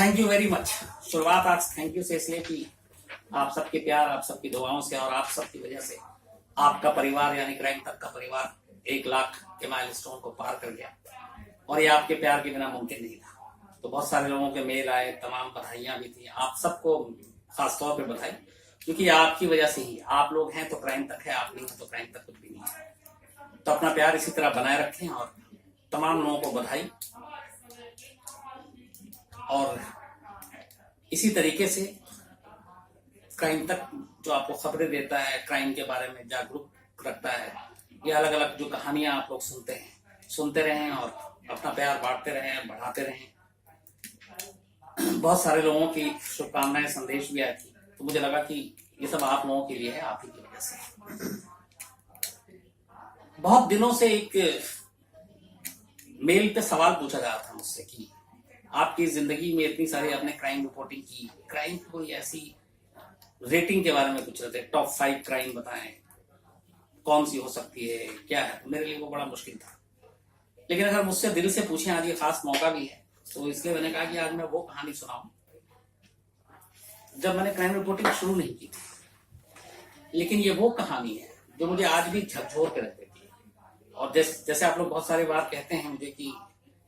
Thank you very much. शुरुआत आज thank you से इसलिए कि आप सबके प्यार, आप सबकी दुआओं से और आप सबकी वजह से आपका परिवार यानी क्राइम तक का परिवार 1 लाख के माइलस्टोन को पार कर गया और ये आपके प्यार के बिना मुमकिन नहीं था। तो बहुत सारे लोगों के मेल आए, तमाम बधाइयां भी थी। आप सबको खासतौर पे बधाई, क्योंकि आपकी वजह से ही आप लोग हैं तो क्राइम तक है, आप नहीं है तो क्राइम तक कुछ भी नहीं है। तो अपना प्यार इसी तरह बनाए रखें और तमाम लोगों को बधाई। और इसी तरीके से क्राइम तक जो आपको खबरें देता है, क्राइम के बारे में जागरूक रखता है, ये अलग अलग जो कहानियां आप लोग सुनते रहें और अपना प्यार बांटते रहें, बढ़ाते रहें। बहुत सारे लोगों की शुभकामनाएं, संदेश भी आए थी, तो मुझे लगा कि ये सब आप लोगों के लिए है, आप ही की वजह से। बहुत दिनों से एक मेल पे सवाल पूछा जा रहा था मुझसे कि आपकी जिंदगी में इतनी सारी आपने क्राइम रिपोर्टिंग की, क्राइम की कोई ऐसी रेटिंग के बारे में पूछ रहे थे, टॉप 5 क्राइम बताएं, कौन सी हो सकती है, क्या है। मेरे लिए वो बड़ा मुश्किल था, लेकिन अगर मुझसे दिल से पूछें, आज ये खास मौका भी है, तो इसलिए मैंने कहा कि आज मैं वो कहानी सुनाऊं जब मैंने क्राइम रिपोर्टिंग शुरू नहीं की थी। लेकिन ये वो कहानी है जो मुझे आज भी झकझोर के रख देती है। और जैसे आप लोग बहुत सारी बार कहते हैं मुझे कि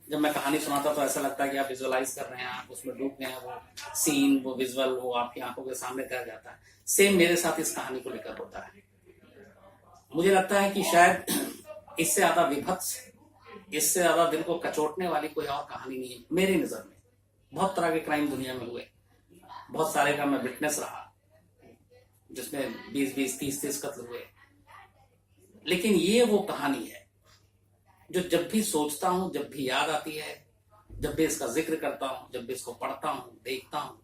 जब मैं कहानी सुनाता तो ऐसा लगता है कि आप विजुअलाइज कर रहे हैं, आप उसमें डूब गए हैं, वो सीन, वो विजुअल, वो आपकी आंखों के सामने तैर जाता है। सेम मेरे साथ इस कहानी को लेकर होता है। मुझे लगता है कि शायद इससे ज्यादा विभत्स, इससे ज्यादा दिल को कचोटने वाली कोई और कहानी नहीं है मेरी नजर में। बहुत तरह के क्राइम दुनिया में हुए, बहुत सारे का मैं विटनेस रहा, जिसमें 20-20, 30-30 कत्ल हुए। लेकिन ये वो कहानी है जो जब भी सोचता हूं, जब भी याद आती है, जब भी इसका जिक्र करता हूं, जब भी इसको पढ़ता हूं, देखता हूं,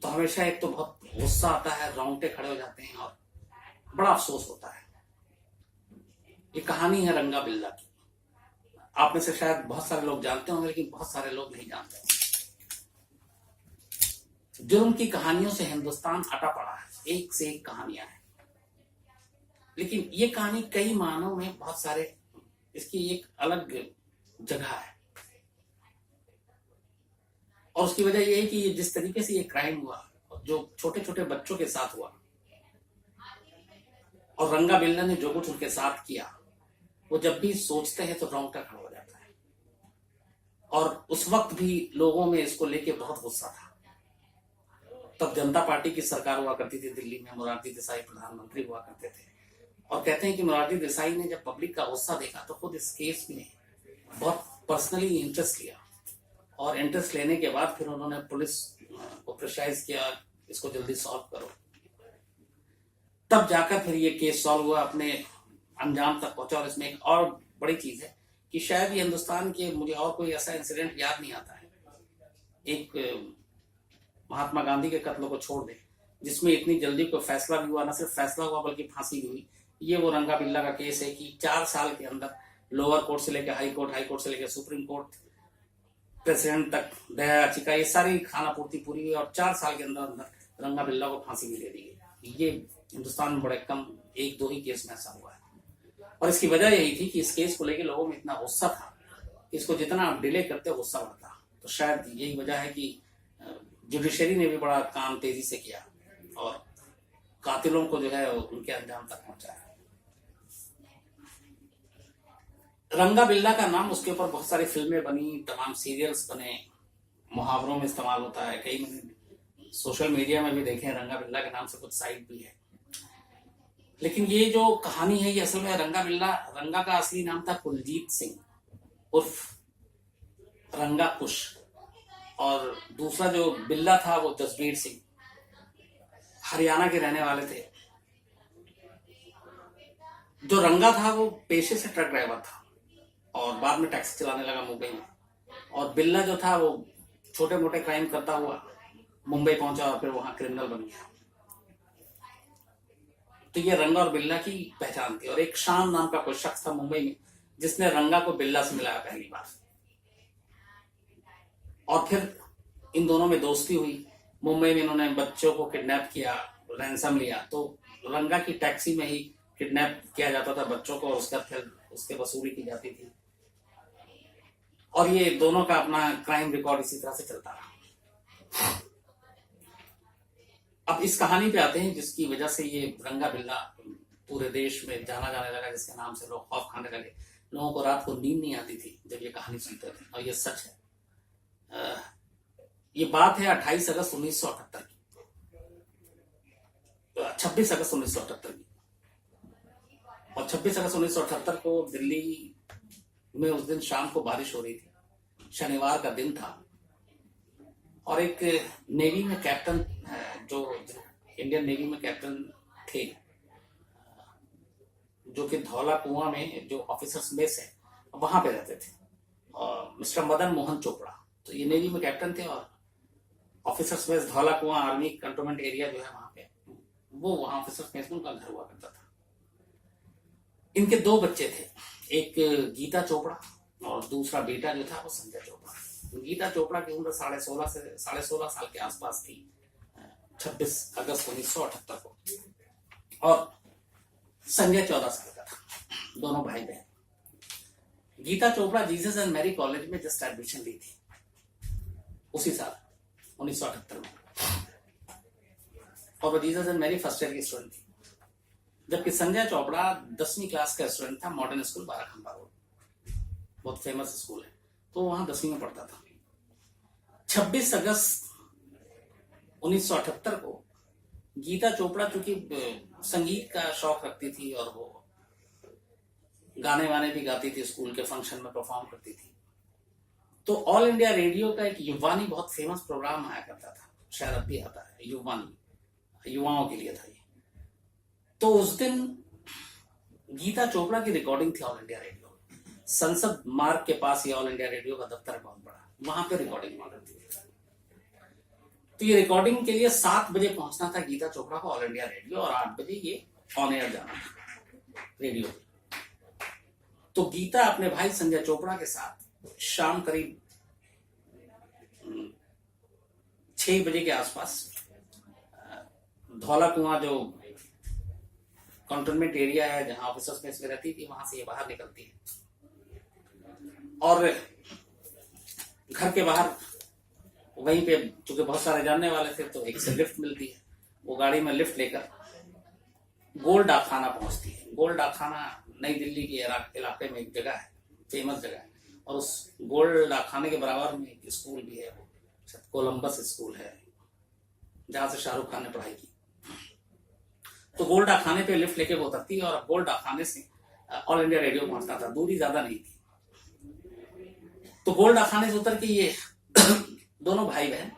तो हमेशा एक तो बहुत गुस्सा आता है, रोंगटे खड़े हो जाते हैं और बड़ा अफसोस होता है। ये कहानी है रंगा बिल्ला की। आप में से शायद बहुत सारे लोग जानते होंगे, लेकिन बहुत सारे लोग नहीं जानते। जुर्म की कहानियों से हिंदुस्तान अटा पड़ा है, एक से एक कहानियां हैं। लेकिन ये कहानी कई मानों में बहुत सारे, इसकी एक अलग जगह है। और उसकी वजह यह है कि ये जिस तरीके से ये क्राइम हुआ, जो छोटे छोटे बच्चों के साथ हुआ, और रंगा बिल्ला ने जो कुछ उनके साथ किया, वो जब भी सोचते हैं तो रोंगटा खड़ा हो जाता है। और उस वक्त भी लोगों में इसको लेके बहुत गुस्सा था। तब जनता पार्टी की सरकार हुआ करती थी दिल्ली में, मोरारजी देसाई प्रधानमंत्री हुआ करते थे। और कहते हैं कि मोरारजी देसाई ने जब पब्लिक का गुस्सा देखा तो खुद इस केस में बहुत पर्सनली इंटरेस्ट लिया, और इंटरेस्ट लेने के बाद फिर उन्होंने पुलिस को प्रेशराइज किया, इसको जल्दी सॉल्व करो। तब जाकर फिर ये केस सॉल्व हुआ, अपने अंजाम तक पहुंचा। और इसमें एक और बड़ी चीज है कि शायद ये हिंदुस्तान के, मुझे और कोई ऐसा इंसिडेंट याद नहीं आता है, एक महात्मा गांधी के कत्ल को छोड़ दे, जिसमें इतनी जल्दी कोई फैसला भी हुआ, न सिर्फ फैसला हुआ बल्कि फांसी भी हुई। ये वो रंगा बिल्ला का केस है कि 4 साल के अंदर लोअर कोर्ट से लेकर हाई कोर्ट से लेकर सुप्रीम कोर्ट, प्रेसिडेंट तक दया याचिका, ये सारी खाना पूर्ति पूरी हुई और 4 साल के अंदर अंदर रंगा बिल्ला को फांसी भी दे दी गई। ये हिंदुस्तान में बड़े कम 1-2 ही केस में ऐसा हुआ है। और इसकी वजह यही थी कि इस केस को लेकर लोगों में इतना गुस्सा था, इसको जितना आप डिले करते गुस्सा बढ़ता। तो शायद यही वजह है कि जुडिशरी ने भी बड़ा काम तेजी से किया और कातिलों को जो है उनके अंजाम तक पहुंचाया। रंगा बिल्ला का नाम, उसके ऊपर बहुत सारी फिल्में बनी, तमाम सीरियल्स बने, मुहावरों में इस्तेमाल होता है, कई मैंने सोशल मीडिया में भी देखे हैं, रंगा बिल्ला के नाम से कुछ साइट भी है। लेकिन ये जो कहानी है ये असल में रंगा का असली नाम था कुलजीत सिंह उर्फ रंगा कुश, और दूसरा जो बिल्ला था वो जसबीर सिंह, हरियाणा के रहने वाले थे। जो रंगा था वो पेशे से ट्रक ड्राइवर था और बाद में टैक्सी चलाने लगा मुंबई में। और बिल्ला जो था वो छोटे मोटे क्राइम करता हुआ मुंबई पहुंचा और फिर वहां क्रिमिनल बन गया। तो ये रंगा और बिल्ला की पहचान थी। और एक शाम नाम का कोई शख्स था मुंबई में जिसने रंगा को बिल्ला से मिलाया पहली बार, और फिर इन दोनों में दोस्ती हुई। मुंबई में इन्होंने बच्चों को किडनैप किया, रैंसम लिया। तो रंगा की टैक्सी में ही किडनैप किया जाता था बच्चों को और उसका फिर उसके वसूली की जाती थी। और ये दोनों का अपना क्राइम रिकॉर्ड इसी तरह से चलता रहा। अब इस कहानी पे आते हैं जिसकी वजह से ये रंगा बिल्ला पूरे देश में जाना जाने लगा, जिसके नाम से लोग खौफ खाने लगे। लोगों को रात को नींद नहीं आती थी जब ये कहानी सुनते थे, और ये सच है। ये बात है 28 अगस्त 1978 की, 26 अगस्त 1978 की। और 26 अगस्त 1978 को दिल्ली में उस दिन शाम को बारिश हो रही थी, शनिवार का दिन था, और एक नेवी में कैप्टन, जो इंडियन नेवी में कैप्टन थे, जो कि धौला कुआं में जो ऑफिसर्स मेस है वहां पे रहते थे, और मिस्टर मदन मोहन चोपड़ा, तो ये नेवी में कैप्टन थे, और ऑफिसर्स मेस धौला कुआं आर्मी कंटोनमेंट एरिया जो है वहां पे, वो वहां ऑफिसर्स मेस में उनका घर हुआ करता था। इनके दो बच्चे थे, एक गीता चोपड़ा और दूसरा बेटा जो था वो संजय चोपड़ा। गीता चोपड़ा की उम्र 16.5 साल के आसपास थी 26 अगस्त 1978 को, और संजय 14 साल का था। दोनों भाई बहन। Geeta Chopra Jesus and Mary college में जस्ट एडमिशन ली थी उसी साल 1978 में, और वो Jesus and Mary first year की स्टूडेंट थी। जबकि संजय चोपड़ा 10वीं क्लास का स्टूडेंट था, मॉडर्न स्कूल बाराखंबा रोड, बहुत फेमस स्कूल है, तो वहां 10वीं में पढ़ता था। 26 अगस्त 1978 को गीता चोपड़ा चूंकि संगीत का शौक रखती थी और वो गाने वाने भी गाती थी, स्कूल के फंक्शन में परफॉर्म करती थी, तो ऑल इंडिया रेडियो का एक युवानी बहुत फेमस प्रोग्राम आया करता था, शायद अब भी आता है, युवानी, युवाओं के लिए था ये। तो उस दिन गीता चोपड़ा की रिकॉर्डिंग थी ऑल इंडिया रेडियो, संसद मार्ग के पास ये ऑल इंडिया रेडियो का दफ्तर है बहुत बड़ा, वहां पे रिकॉर्डिंग हुआ करती थी। तो ये रिकॉर्डिंग के लिए 7 बजे पहुंचना था गीता चोपड़ा को ऑल इंडिया रेडियो, और 8 बजे ये ऑन एयर जाना था रेडियो। तो गीता अपने भाई संजय चोपड़ा के साथ शाम करीब 6 बजे के आसपास धौला कुआं जो कंटोनमेंट एरिया है जहां ऑफिसर्स मेस में रहती थी, वहां से ये बाहर निकलती है, और घर के बाहर वहीं पे चूंकि बहुत सारे जानने वाले थे तो एक से लिफ्ट मिलती है, वो गाड़ी में लिफ्ट लेकर गोल डाकखाना पहुंचती है। गोल डाकखाना नई दिल्ली के इलाके में एक जगह है, फेमस जगह है, और उस गोल डाकखाने के बराबर में एक स्कूल भी है, वो कोलंबस स्कूल है जहां से शाहरुख खान ने पढ़ाई की। तो गोल डाकखाने पे लिफ्ट लेके वो उतरती है, और गोल डाकखाने से ऑल इंडिया रेडियो पहुंचता था, दूरी ज्यादा नहीं थी। तो गोल डाकखाने से उतर के ये दोनों भाई बहन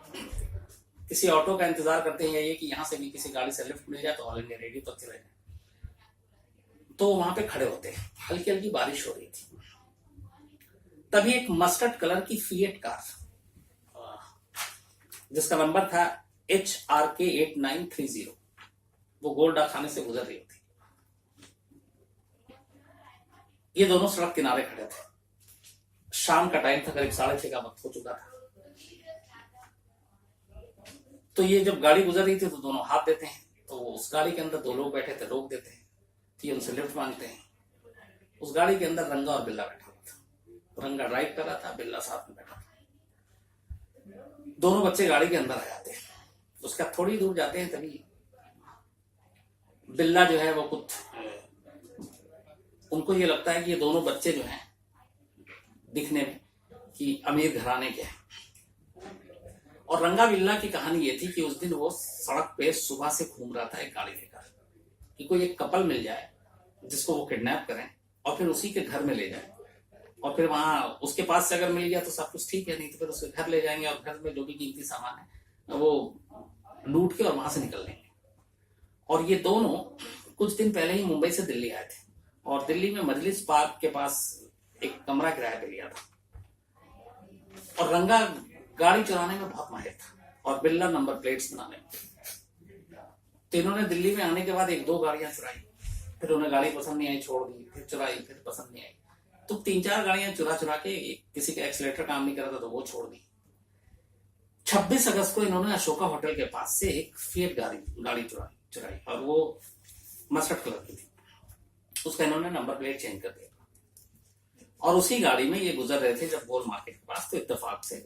किसी ऑटो का इंतजार करते हैं, ये कि यहां से भी किसी गाड़ी से लिफ्ट मिल जाए तो ऑल इंडिया रेडियो तक चले जाए। तो वहां पे खड़े होते हैं, हल्की हल्की बारिश हो रही थी, तभी एक मस्टर्ड कलर की फिएट कार जिसका नंबर था HRK 8930 वो गोल डाकखाने से गुजर रही थी। ये दोनों सड़क किनारे खड़े थे, शाम का टाइम था, करीब 6:30 का वक्त हो चुका था। तो ये जब गाड़ी गुजर रही थी तो दोनों हाथ देते हैं, तो उस गाड़ी के अंदर 2 लोग बैठे थे, रोक देते हैं, तो ये उनसे लिफ्ट मांगते हैं। उस गाड़ी के अंदर रंगा और बिल्ला बैठा हुआ था, रंगा ड्राइव कर रहा था, बिल्ला साथ में बैठा था। दोनों बच्चे गाड़ी के अंदर आ जाते हैं, उसका थोड़ी दूर जाते हैं तभी बिल्ला जो है वो कुछ, उनको ये लगता है कि ये दोनों बच्चे जो हैं दिखने में कि अमीर घराने के हैं। और रंगा बिल्ला की कहानी ये थी कि उस दिन वो सड़क पे सुबह से घूम रहा था एक गाड़ी लेकर, कि कोई एक कपल मिल जाए जिसको वो किडनैप करें और फिर उसी के घर में ले जाए, और फिर वहां उसके पास से अगर मिल गया तो सब कुछ ठीक है, नहीं तो फिर उसके घर ले जाएंगे और घर में जो भी कीमती सामान है वो लूट के और वहां से निकल लेंगे। और ये दोनों कुछ दिन पहले ही मुंबई से दिल्ली आए थे, और दिल्ली में मजलिस पार्क के पास एक कमरा किराए पे लिया था, और रंगा गाड़ी चलाने में बहुत माहिर था और बिल्ला नंबर प्लेट्स बनाने में। तो इन्होंने दिल्ली में आने के बाद 1-2 गाड़ियां चुराई, फिर उन्हें गाड़ी पसंद नहीं आई, छोड़ दी, फिर चुराई, फिर पसंद नहीं आई, तो 3-4 गाड़ियां चुरा के, किसी का एक्सीलेटर काम नहीं कर रहा था तो वो छोड़ दी। 26 अगस्त को इन्होंने अशोका होटल के पास से एक फिएट गाड़ी चुराई, और वो मस्टर्ड कलर की थी, उसका इन्होंने नंबर प्लेट चेंज कर दिया, और उसी गाड़ी में ये गुजर रहे थे जब गोल मार्केट के पास, तो इत्तेफाक से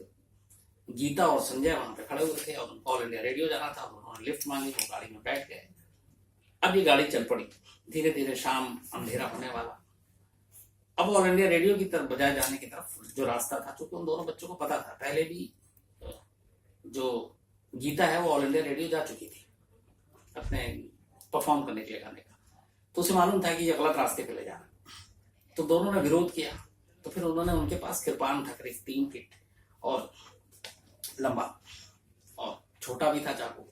गीता और संजय वहां पे खड़े हुए थे और उनको ऑल इंडिया रेडियो जाना था। उन्होंने लिफ्ट मांगी, वो गाड़ी में बैठ गए। अब ये गाड़ी चल पड़ी, धीरे धीरे शाम अंधेरा होने वाला। अब ऑल इंडिया रेडियो की तरफ बजाय जाने की तरफ जो रास्ता था, चूंकि उन दोनों बच्चों को पता था, पहले भी जो गीता है वो ऑल इंडिया रेडियो जा चुकी थी अपने परफॉर्म करने के लिए गाने का, तो उसे मालूम था कि ये गलत रास्ते पे ले जा रहा है। तो दोनों ने विरोध किया। तो फिर उन्होंने, उनके पास कृपान था करीब 3 फीट और लंबा, और छोटा भी था चाकू।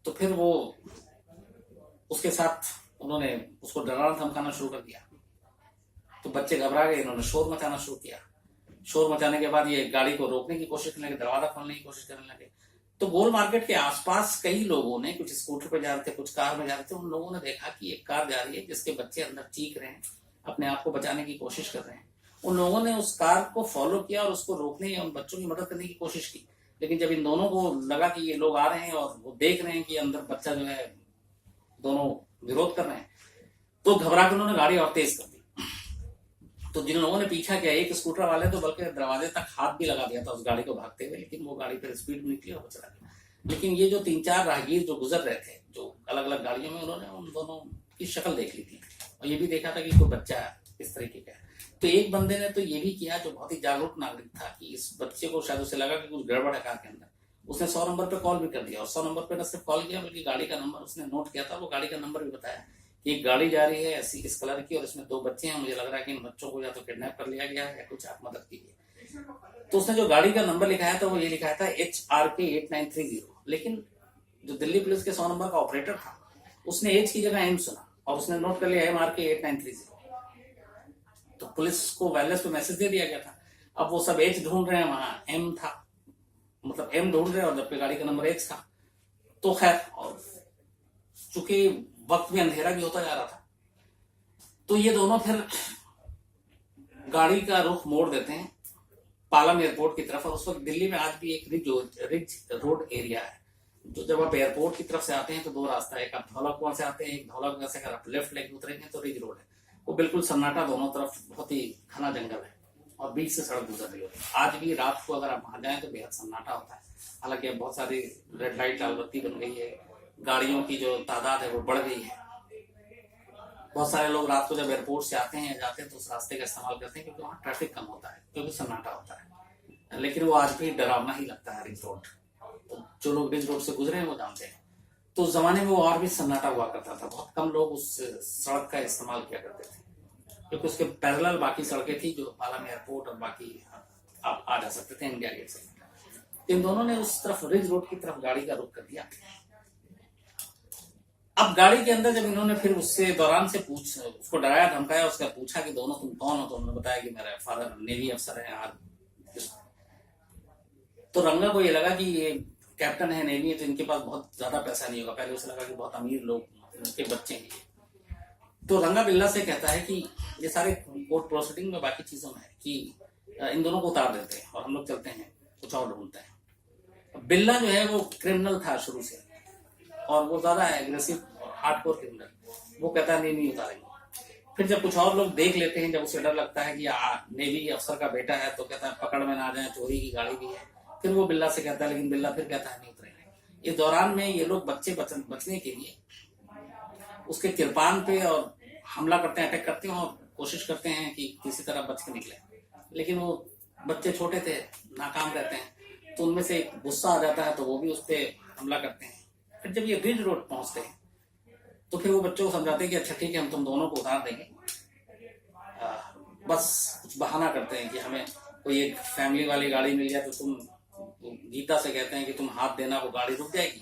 तो फिर वो उसके साथ उन्होंने उसको डराना धमकाना शुरू कर दिया। तो बच्चे घबरा गए, इन्होंने शोर मचाना शुरू किया। शोर मचाने के बाद ये गाड़ी को रोकने की कोशिश करने लगे, दरवाजा खोलने की कोशिश करने लगे। तो गोल मार्केट के आसपास कई लोगों ने, कुछ स्कूटर पे जा रहे थे, कुछ कार में जा रहे थे, उन लोगों ने देखा कि एक कार जा रही है जिसके बच्चे अंदर चीख रहे हैं, अपने आप को बचाने की कोशिश कर रहे हैं। उन लोगों ने उस कार को फॉलो किया और उसको रोकने या उन बच्चों की मदद करने की कोशिश की। लेकिन जब इन दोनों को लगा कि ये लोग आ रहे हैं और वो देख रहे हैं कि अंदर बच्चा जो है, दोनों विरोध कर रहे हैं, तो घबरा के उन्होंने गाड़ी और तेज कर दी। तो जिन लोगों ने पीछा किया, एक स्कूटर वाले तो बल्कि दरवाजे तक हाथ भी लगा दिया था उस गाड़ी को भागते हुए, लेकिन वो गाड़ी फिर स्पीड में निकली और वो चला गया। लेकिन ये जो 3-4 राहगीर जो गुजर रहे थे, जो अलग अलग गाड़ियों में, उन्होंने उन दोनों की शक्ल देख ली थी और ये भी देखा था कि कोई बच्चा इस तरीके का है। तो एक बंदे ने तो ये भी किया, जो बहुत ही जागरूक नागरिक था, कि इस बच्चे को शायद उसे लगा कि कुछ गड़बड़ है कार के अंदर, उसने 100 नंबर पे कॉल भी कर दिया। और 100 नंबर पे न सिर्फ कॉल किया बल्कि गाड़ी का नंबर उसने नोट किया था। वो गाड़ी का नंबर भी बताया कि एक गाड़ी जा रही है ऐसी इस कलर की और इसमें 2 बच्चे हैं, मुझे लग रहा है कि इन बच्चों को या तो किडनैप कर लिया गया है या कुछ, आप मदद कीजिए। तो उसने जो गाड़ी का नंबर लिखाया था वो ये लिखाया था HRK 8930। लेकिन जो दिल्ली पुलिस के 100 नंबर का ऑपरेटर था, उसने H की जगह M सुना और उसने नोट कर लिया MRK 8930। तो पुलिस को वायरलेस पे मैसेज दे दिया गया था। अब वो सब H ढूंढ रहे हैं, वहां M था, मतलब M ढूंढ रहे हैं, और जबकि गाड़ी का नंबर H था। तो खैर, और चूंकि वक्त में अंधेरा भी होता जा रहा था, तो ये दोनों फिर गाड़ी का रुख मोड़ देते हैं पालम एयरपोर्ट की तरफ। और उस वक्त दिल्ली में आज भी एक रिज रोड एरिया है, जो जब आप एयरपोर्ट की तरफ से आते हैं तो 2 रास्ता है, एक आप धौला कुआं से आते हैं, एक धौला कुआं से अगर आप लेफ्ट लेग उतरेंगे तो रिज रोड है। वो बिल्कुल सन्नाटा, दोनों तरफ बहुत ही घना जंगल है और बीच से सड़क गुजर रही होती है। आज भी रात को अगर आप वहां जाए तो बेहद सन्नाटा होता है। हालांकि अब बहुत सारी रेड लाइट लाल बत्ती बन गई है, गाड़ियों की जो तादाद है वो बढ़ गई है। बहुत सारे लोग रात को जब एयरपोर्ट से आते हैं जाते हैं तो उस रास्ते का इस्तेमाल करते हैं, क्योंकि वहाँ ट्रैफिक कम होता है, क्योंकि सन्नाटा होता है। लेकिन वो आज भी डरावना ही लगता है रिज रोड। तो जो लोग रिज रोड से गुजरे हैं वो जानते हैं। तो उस जमाने में वो और भी सन्नाटा हुआ करता था, बहुत कम लोग उस सड़क का इस्तेमाल किया करते थे, क्योंकि उसके पैरेलल बाकी सड़कें थी जो पालम एयरपोर्ट और बाकी आप आ जा सकते थे इंडिया गेट से। इन दोनों ने उस तरफ रिज रोड की तरफ गाड़ी का रुख कर दिया। अब गाड़ी के अंदर जब इन्होंने फिर उससे दौरान से उसको डराया धमकाया, उसका पूछा कि दोनों तुम कौन हो, तो उन्होंने बताया कि मेरा फादर नेवी अफसर है। तो रंगा को ये लगा कि ये कैप्टन है नेवी, तो इनके पास बहुत ज्यादा पैसा नहीं होगा। पहले उसे लगा कि बहुत अमीर लोग, उनके बच्चे हैं। तो रंगा बिल्ला से कहता है कि ये सारे कोर्ट प्रोसीडिंग में बाकी चीजों में है कि इन दोनों को उतार देते हैं और हम लोग चलते हैं, कुछ और ढूंढते हैं। बिल्ला जो है वो क्रिमिनल था शुरू से और वो ज्यादा एग्रेसिव हार्डकोर क्रिमिनल। वो कहता है नहीं उतारेंगे। फिर जब कुछ और लोग देख लेते हैं, जब उसे डर लगता है कि नेवी अफसर का बेटा है, तो कहता है पकड़ में ना जाए, चोरी की गाड़ी भी है। फिर वो बिल्ला से कहता है, लेकिन बिल्ला फिर कहता है नहीं उतरेंगे। इस दौरान में ये लोग बच्चे बचने के लिए उसके किरपान पे और हमला करते हैं, अटैक करते हैं और कोशिश करते हैं कि किसी तरह बच के निकले। लेकिन वो बच्चे छोटे थे, नाकाम रहते हैं। तो उनमें से गुस्सा आ जाता है तो वो भी उस पर हमला करते हैं। फिर जब ये रिज रोड पहुंचते हैं तो फिर वो बच्चों को समझाते हैं कि अच्छा ठीक है, हम तुम दोनों को उतार देंगे, बस कुछ बहाना करते हैं कि हमें कोई एक फैमिली वाली गाड़ी मिल जाए, तो तुम गीता से कहते हैं कि तुम हाथ देना, वो गाड़ी रुक जाएगी,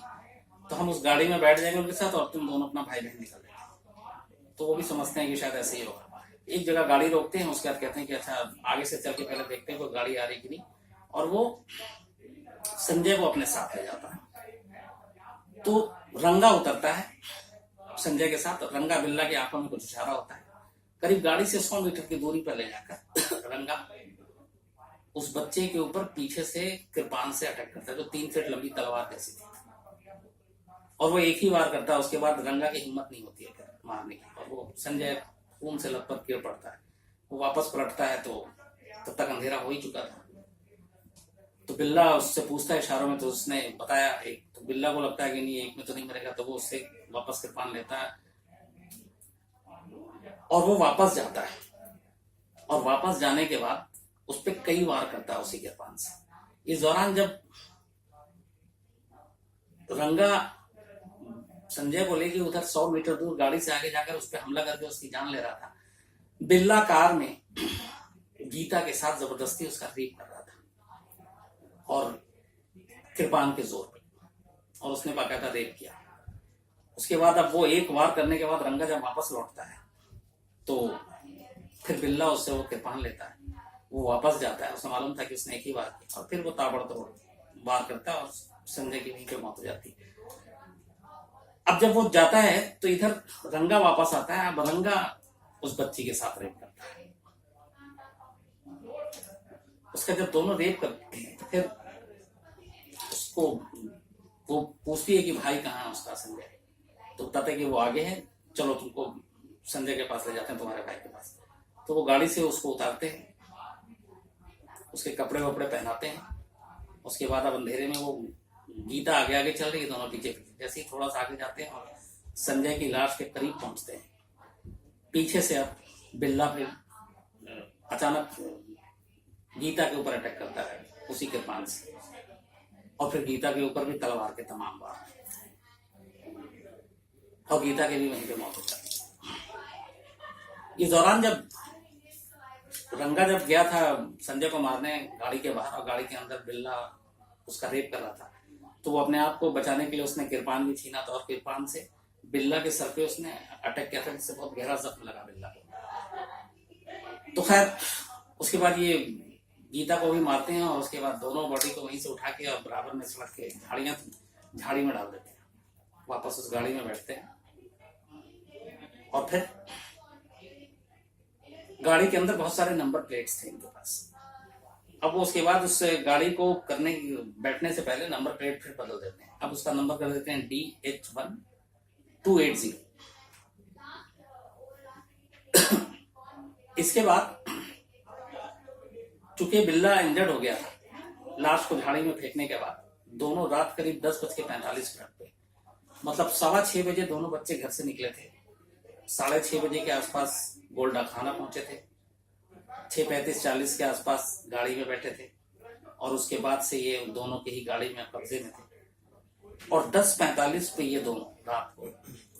तो हम उस गाड़ी में बैठ जाएंगे उनके साथ और तुम दोनों अपना भाई बहन निकल जाएंगे। तो वो भी समझते हैं कि शायद ऐसे ही होगा। एक जगह गाड़ी रोकते हैं, उसके बाद कहते हैं कि अच्छा आगे से चल के पहले देखते हैं कोई गाड़ी आ रही कि नहीं, और वो संजय को अपने साथ ले जाता है। तो रंगा उतरता है संजय के साथ। रंगा बिल्ला की आंखों में कुछ इशारा होता है। करीब गाड़ी से 100 मीटर की दूरी पर ले जाकर रंगा उस बच्चे के ऊपर पीछे से कृपान से अटैक करता है, जो 3 फीट लंबी तलवार जैसी थी, और वो एक ही बार करता है। उसके बाद रंगा की हिम्मत नहीं होती है मारने की, और वो संजय खून से लथपथ गिर पड़ता है। वो वापस पलटता है तो तब तक अंधेरा हो ही चुका था। तो बिल्ला उससे पूछता है इशारों में, तो उसने बताया एक, तो बिल्ला को लगता है कि नहीं एक में तो नहीं मरेगा, तो वो उससे वापस कृपान लेता है और वो वापस जाता है। और वापस जाने के बाद उस पर कई वार करता है उसी कृपान से। इस दौरान जब रंगा संजय को लेके उधर 100 मीटर दूर गाड़ी से आगे जाकर उस पर हमला करके उसकी जान ले रहा था, बिल्ला कार में गीता के साथ जबरदस्ती उसका रेप कर रहा था और कृपान के जोर पे, और उसने बाकायदा रेप किया। उसके बाद अब वो एक वार करने के बाद रंगा जब वापस लौटता है तो फिर बिल्ला उससे वो कृपान लेता है, वो वापस जाता है। उसे मालूम था कि उसने एक ही वार किया और फिर वो ताबड़तोड़ वार करता है और संजय की वहीं पे मौत हो जाती है। अब जब वो जाता है तो इधर रंगा वापस आता है। अब रंगा उस बच्ची के साथ रेप करता है। उसका जब दोनों रेप करते हैं तो फिर उसको वो पूछती है कि भाई कहाँ है उसका, संजय। तो बताते कि वो आगे है, चलो तुमको संजय के पास ले जाते हैं, तुम्हारे भाई के पास। तो वो गाड़ी से उसको उतारते हैं, उसके कपड़े वपड़े पहनाते हैं। उसके बाद अब अंधेरे में वो गीता आगे आगे चल रही है, दोनों पीछे पीछे। जैसे ही थोड़ा सा आगे जाते हैं और संजय की लाश के करीब पहुंचते हैं, पीछे से अब बिल्ला फिर अचानक गीता के ऊपर अटैक करता है उसी कृपान से, और फिर गीता के ऊपर भी तलवार के तमाम वार, और गीता के भी वहीं पे मौत हो जाती है। इस दौरान जब रंगा जब गया था संजय को मारने गाड़ी के बाहर, और गाड़ी के अंदर बिल्ला उसका रेप कर रहा था, तो वो अपने आप को बचाने के लिए उसने कृपान भी छीना था और कृपान से बिल्ला के सर पे उसने अटैक किया था, जिससे बहुत गहरा जख्म लगा बिल्ला को। तो खैर उसके बाद ये गीता को भी मारते हैं और उसके बाद दोनों बॉडी को वहीं से उठा के और बराबर में सड़क के झाड़ी में डाल देते हैं। वापस उस गाड़ी में बैठते हैं और फिर गाड़ी के अंदर बहुत सारे नंबर प्लेट्स थे इनके पास। अब वो उसके बाद उस गाड़ी को बैठने से पहले नंबर प्लेट फिर बदल देते हैं। अब उसका नंबर कर देते हैं DH1280। इसके बाद चूंकि बिल्ला इंजर्ड हो गया था, लाश को झाड़ी में फेंकने के बाद दोनों रात करीब 10:45 पे, मतलब 6:15 बजे दोनों बच्चे घर से निकले थे। 6:30 बजे के आसपास गोल्डा खाना पहुंचे थे। 6:35-40 के आसपास गाड़ी में बैठे थे और उसके बाद से ये दोनों की ही गाड़ी में कब्जे में थे। और 10:45 पे ये दोनों रात को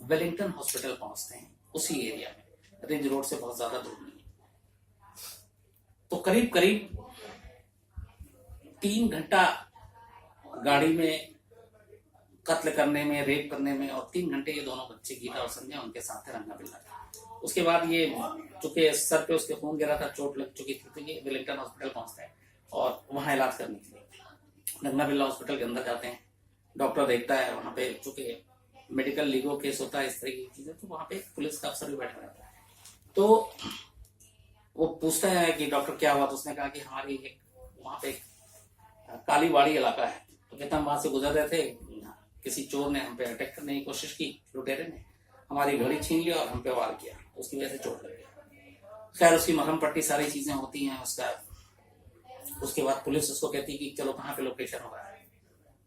वेलिंगटन हॉस्पिटल पहुंचते हैं, उसी एरिया में, रिंज रोड से बहुत ज्यादा दूर नहीं। तो करीब करीब 3 घंटा गाड़ी में कत्ल करने में, रेप करने में, और 3 घंटे ये दोनों बच्चे गीता और संजय उनके साथ थे, रंगा बिल्ला था। उसके बाद ये चूंकि सर पे उसके खून गिरा था, चोट लग चुकी थी, तो ये वेलिंगटन हॉस्पिटल पहुंचते हैं और वहां इलाज करने के लिए रंगा बिल्ला हॉस्पिटल के अंदर जाते हैं। डॉक्टर देखता है वहां पे, चूंकि मेडिकल लीगो केस होता है इस तरह की चीजें, तो वहां पे पुलिस का अफसर भी बैठा रहता है। तो वो पूछता है कि डॉक्टर क्या हुआ, तो उसने कहा कि हमारी वहां पे कालीवाड़ी इलाका है, तो कहता हम वहां से गुजर रहे थे, किसी चोर ने हम पे अटैक करने की कोशिश की, लुटेरे ने हमारी घड़ी छीन लिया और हम पे वार किया, उसकी वजह से चोट लग गई। खैर उसकी मरहम पट्टी सारी चीजें होती हैं उसका। उसके बाद पुलिस उसको कहती है कि चलो कहाँ पे लोकेशन होगा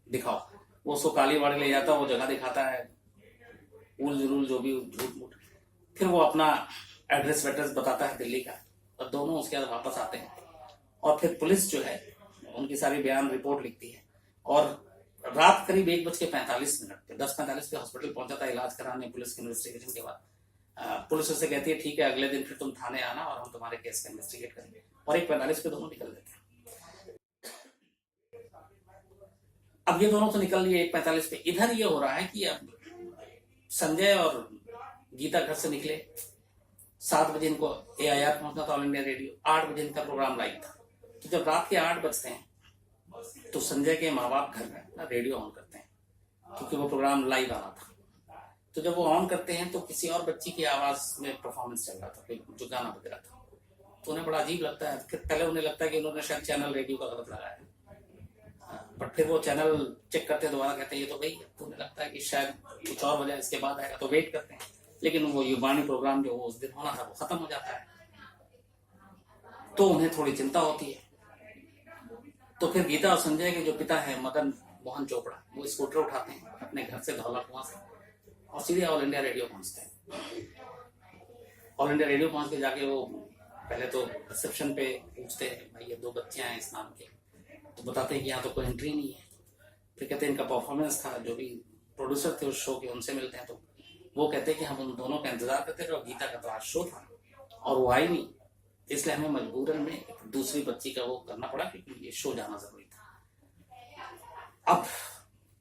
दिखाओ। वो उसको कालीवाड़ी ले जाता है, वो जगह दिखाता है, उल जरूल जो भी झूठ मूठ, फिर वो अपना एड्रेस वेड्रेस बताता है दिल्ली का, और दोनों उसके बाद वापस आते हैं। और फिर पुलिस जो है उनकी सारी बयान रिपोर्ट लिखती है, और रात करीब 1:45 पे 10:45 पे हॉस्पिटल पहुंचा था इलाज कराने पुलिस की इन्वेस्टिगेशन के बाद। पुलिस उससे कहती है ठीक है अगले दिन फिर तुम थाने आना और हम तुम्हारे केस का इन्वेस्टिगेट करेंगे, और 1:45 पे दोनों निकल देते हैं। अब ये दोनों तो निकल लिए 1:45 पे। इधर ये हो रहा है कि अब संजय और गीता घर से निकले, 7 बजे इनको AIR पहुंचना था, ऑल इंडिया रेडियो। 8 बजे इनका प्रोग्राम लाइव था। तो जब रात के 8 बजते हैं तो संजय के माँ बाप घर में अपना रेडियो ऑन करते हैं, क्योंकि वो प्रोग्राम लाइव आ रहा था। तो जब वो ऑन करते हैं तो किसी और बच्ची की आवाज में परफॉर्मेंस चल रहा था, जो गाना बज रहा था। तो उन्हें बड़ा अजीब लगता है। पहले उन्हें लगता है कि उन्होंने शायद चैनल रेडियो का गलत लगाया है, बट फिर वो चैनल चेक करते हैं, दोबारा कहते हैं ये तो गई है। तो उन्हें लगता है कि शायद कुछ और वजह इसके बाद आएगा, तो वेट करते हैं। लेकिन वो युवानी प्रोग्राम जो उस दिन होना था वो खत्म हो जाता है। तो उन्हें थोड़ी चिंता होती है। तो फिर गीता और संजय के जो पिता है मदन मोहन चोपड़ा, वो स्कूटर उठाते हैं अपने घर से धौला कुआं से और सीधे ऑल इंडिया रेडियो पहुंचते हैं। ऑल इंडिया रेडियो पहुंच के जाके वो पहले तो रिसेप्शन पे पूछते हैं, भाई ये 2 बच्चियां हैं इस नाम के, तो बताते हैं कि यहाँ तो कोई एंट्री नहीं है। फिर कहते हैं इनका परफॉर्मेंस था, जो भी प्रोड्यूसर थे उस शो के उनसे मिलते हैं, तो वो कहते हैं कि हम उन दोनों का इंतजार करते थे और गीता का तो आज शो था और वो आई नहीं, इसलिए हमें मजबूरन में एक दूसरी बच्ची का वो करना पड़ा क्योंकि ये शो जाना जरूरी था। अब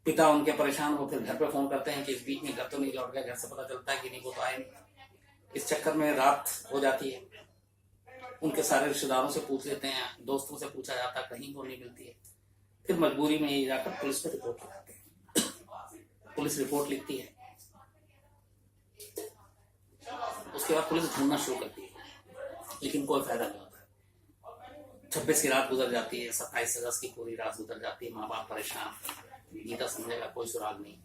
पिता उनके परेशान हो, फिर घर पे फोन करते हैं कि इस बीच में घर तो नहीं लौट गया, घर से पता चलता है कि नहीं वो तो आए नहीं। इस चक्कर में रात हो जाती है। उनके सारे रिश्तेदारों से पूछ लेते हैं, दोस्तों से पूछा जाता है, कहीं वो नहीं मिलती है। फिर मजबूरी में ये जाकर पुलिस में रिपोर्ट लिखाते हैं। पुलिस रिपोर्ट लिखती है, उसके बाद पुलिस ढूंढना शुरू करती है, लेकिन कोई फायदा नहीं होता। 26 की रात गुजर जाती है, 27 अगस्त की पूरी रात गुजर जाती है, माँ बाप परेशान, गीता संजय का कोई सुराग नहीं।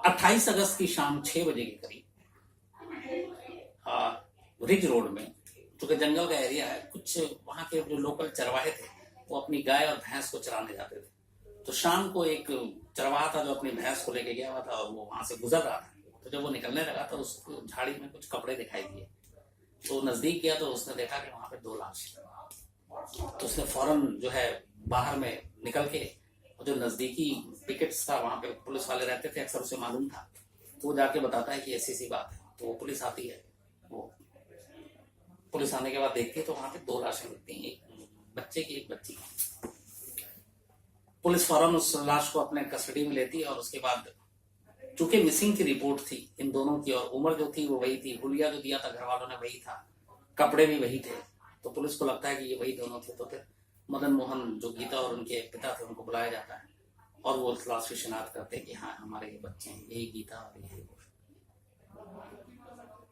28 अगस्त की शाम 6 बजे के करीब रिज रोड में, चूंकि जंगल का एरिया है, कुछ वहां के जो लोकल चरवाहे थे वो अपनी गाय और भैंस को चराने जाते थे। तो शाम को एक चरवाहा था जो अपनी भैंस को लेके गया हुआ था और वो वहां से गुजर रहा था। तो जब वो निकलने लगा तो उसको झाड़ी में कुछ कपड़े दिखाई दिए, तो नजदीक गया तो उसने देखा कि वहां पे 2 लाश। तो उसने फौरन जो है बाहर में निकल के, जो नजदीकी पिकेट्स था वहां पे पुलिस वाले रहते थे, अक्सर उसे मालूम था, तो वो जाके बताता है कि ऐसी बात है। तो वो पुलिस आती है, वो पुलिस आने के बाद देखती है तो वहां पे 2 लाशें मिलती हैं, एक बच्चे की एक बच्ची की। पुलिस फौरन उस लाश को अपने कस्टडी में लेती है और उसके बाद चूंकि मिसिंग की रिपोर्ट थी इन दोनों की और उम्र जो थी वो वही थी, हुलिया जो दिया था घर वालों ने वही था, कपड़े भी वही थे, तो पुलिस को लगता है कि ये वही दोनों थे। तो फिर मदन मोहन जो गीता और उनके पिता थे उनको बुलाया जाता है और वो लाश की शिनाख्त करते हैं कि हाँ हमारे ये बच्चे हैं, यही गीता और यही वो।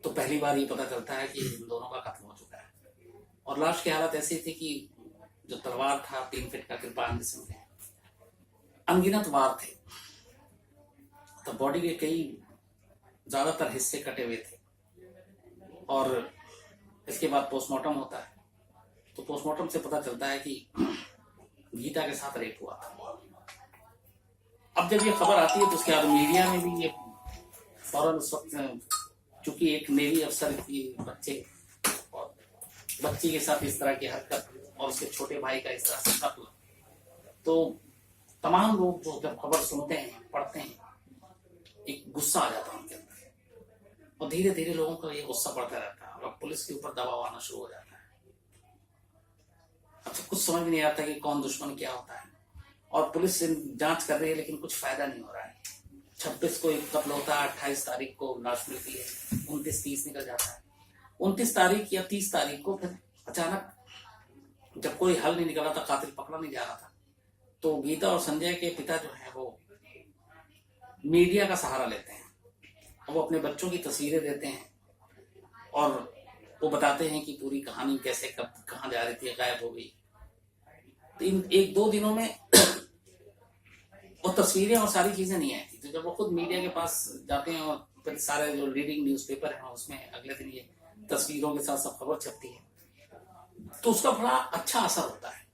तो पहली बार ये पता चलता है कि इन दोनों का खत्म हो चुका है। और लाश की हालत ऐसी थी कि जो तलवार था 3 फीट का कृपान जिसमें थे, अनगिनत वार थे, तो बॉडी के कई ज्यादातर हिस्से कटे हुए थे। और इसके बाद पोस्टमार्टम होता है, तो पोस्टमार्टम से पता चलता है कि गीता के साथ रेप हुआ था। अब जब ये खबर आती है तो उसके बाद मीडिया में भी ये फौरन उस वक्त, चूंकि एक नेवी अफसर की बच्चे और बच्ची के साथ इस तरह की हरकत और उसके छोटे भाई का इस तरह से कत्ल, तो तमाम लोग जो जब खबर सुनते हैं पढ़ते हैं, एक गुस्सा आ जाता है उनके अंदर और धीरे धीरे लोगों का ये गुस्सा बढ़ता रहता है और पुलिस के ऊपर दबाव आना शुरू हो जाता है। अच्छा, कुछ समझ नहीं आता कि कौन दुश्मन क्या होता है और पुलिस जांच कर रही है लेकिन कुछ फायदा नहीं हो रहा है। 26 को एक कत्ल होता है, 28 तारीख को लाश मिलती है, 29-30 निकल जाता है। 29 तारीख या 30 तारीख को फिर अचानक जब कोई हल नहीं निकला था, कातिल पकड़ा नहीं जा रहा था, तो गीता और संजय के पिता जो है वो मीडिया का सहारा लेते हैं। वो अपने बच्चों की तस्वीरें देते हैं और वो बताते हैं कि पूरी कहानी कैसे कब कहाँ जा रही थी, गायब हो गई। तो इन 1-2 दिनों में वो तस्वीरें और सारी चीजें नहीं आई थी। तो जब वो खुद मीडिया के पास जाते हैं और फिर सारे जो लीडिंग न्यूज़पेपर हैं उसमें अगले दिन ये तस्वीरों के साथ सब खबर छपती है, तो उसका बड़ा अच्छा असर होता है।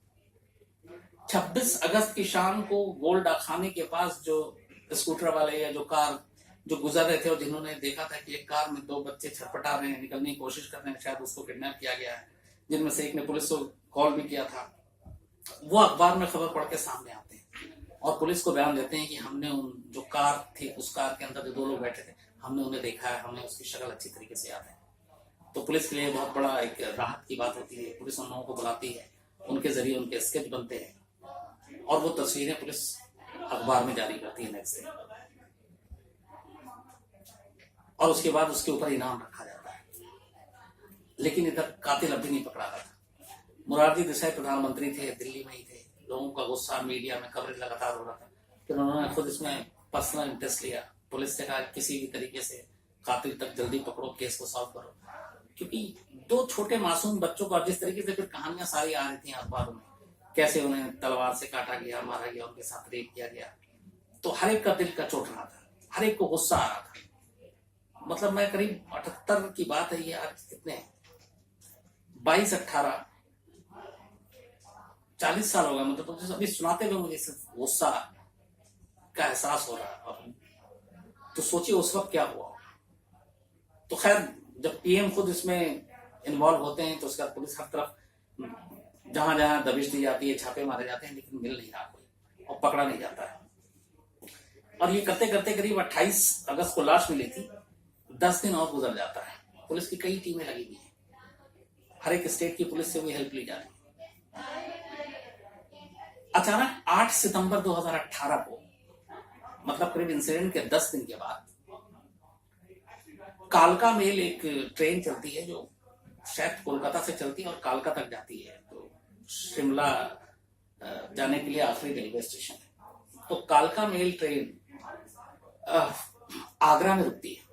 26 अगस्त की शाम को गोल्डा खाने के पास जो स्कूटर वाले या जो कार जो गुजर रहे थे और जिन्होंने देखा था कि एक कार में 2 बच्चे छटपटा रहे हैं, निकलने की कोशिश कर रहे हैं, शायद उसको किडनैप किया गया है, जिनमें से एक ने पुलिस को कॉल भी किया था, वो अखबार में खबर पढ़ के सामने आते हैं और पुलिस को बयान देते हैं कि हमने उन जो कार थी उस कार के अंदर जो 2 लोग बैठे थे, हमने उन्हें देखा है, हमें उसकी शक्ल अच्छी तरीके से याद है। तो पुलिस के लिए बहुत बड़ा एक राहत की बात होती है। पुलिस उन लोगों को बुलाती है, उनके जरिए उनके स्केच बनते हैं और वो तस्वीरें पुलिस अखबार में जारी करती है नेक्स्ट डे, और उसके बाद उसके ऊपर इनाम रखा जाता है। लेकिन इधर कातिल अभी नहीं पकड़ा गया था। मोरारजी देसाई प्रधानमंत्री थे, दिल्ली में ही थे, लोगों का गुस्सा, मीडिया में कवरेज लगातार हो रहा था। फिर उन्होंने खुद इसमें पर्सनल इंटरेस्ट लिया, पुलिस से कहा किसी भी तरीके से कातिल तक जल्दी पकड़ो, केस को सॉल्व करो, क्योंकि 2 छोटे मासूम बच्चों को जिस तरीके से फिर कहानियां सारी आ रही थी अखबारों में, कैसे उन्हें तलवार से काटा गया, मारा गया, उनके साथ रेप किया गया, तो हर एक का दिल का चोट रहा था, हर एक को गुस्सा आ रहा था। मतलब मैं करीब 78 की बात है ये, आज कितने 22-18 40 साल हो गए, मतलब तो अभी सुनाते हुए मुझे सिर्फ गुस्सा का एहसास हो रहा है। और तो सोचिए उस वक्त क्या हुआ। तो खैर जब पीएम खुद इसमें इन्वॉल्व होते हैं तो उसके बाद पुलिस हर तरफ जहां जहां दबिश दी जाती है, छापे मारे जाते हैं, लेकिन मिल नहीं रहा कोई और पकड़ा नहीं जाता है। और ये करते करते करीब 28 अगस्त को लाश मिली थी, 10 दिन और गुजर जाता है। पुलिस की कई टीमें लगी हुई हैं, हर एक स्टेट की पुलिस से भी हेल्प ली जा रही है। अचानक 8 सितंबर 2018 को, मतलब करीब इंसिडेंट के 10 दिन के बाद, कालका मेल एक ट्रेन चलती है जो शायद कोलकाता से चलती है और कालका तक जाती है। तो शिमला जाने के लिए आखिरी रेलवे स्टेशन है। तो कालका मेल ट्रेन आगरा में रुकती है।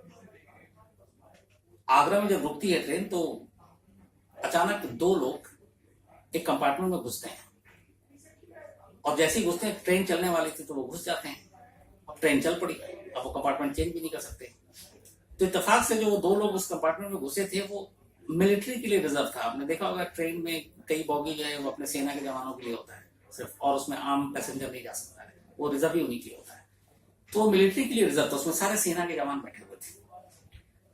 आगरा में जब रुकती है ट्रेन तो अचानक 2 लोग एक कंपार्टमेंट में घुसते हैं और जैसे ही घुसते हैं, ट्रेन चलने वाली थी तो वो घुस जाते हैं। अब ट्रेन चल पड़ी, अब वो कंपार्टमेंट चेंज भी नहीं कर सकते। तो इत्तेफाक से जो वो 2 लोग उस कंपार्टमेंट में घुसे थे वो मिलिट्री के लिए रिजर्व था। आपने देखा होगा ट्रेन में कई बोगी जो है वो अपने सेना के जवानों के लिए होता है सिर्फ, और उसमें आम पैसेंजर नहीं जा सकता है, वो रिजर्व ही उन्हीं के लिए होता है। तो मिलिट्री के लिए रिजर्व था, उसमें सारे सेना के जवान बैठे हुए थे।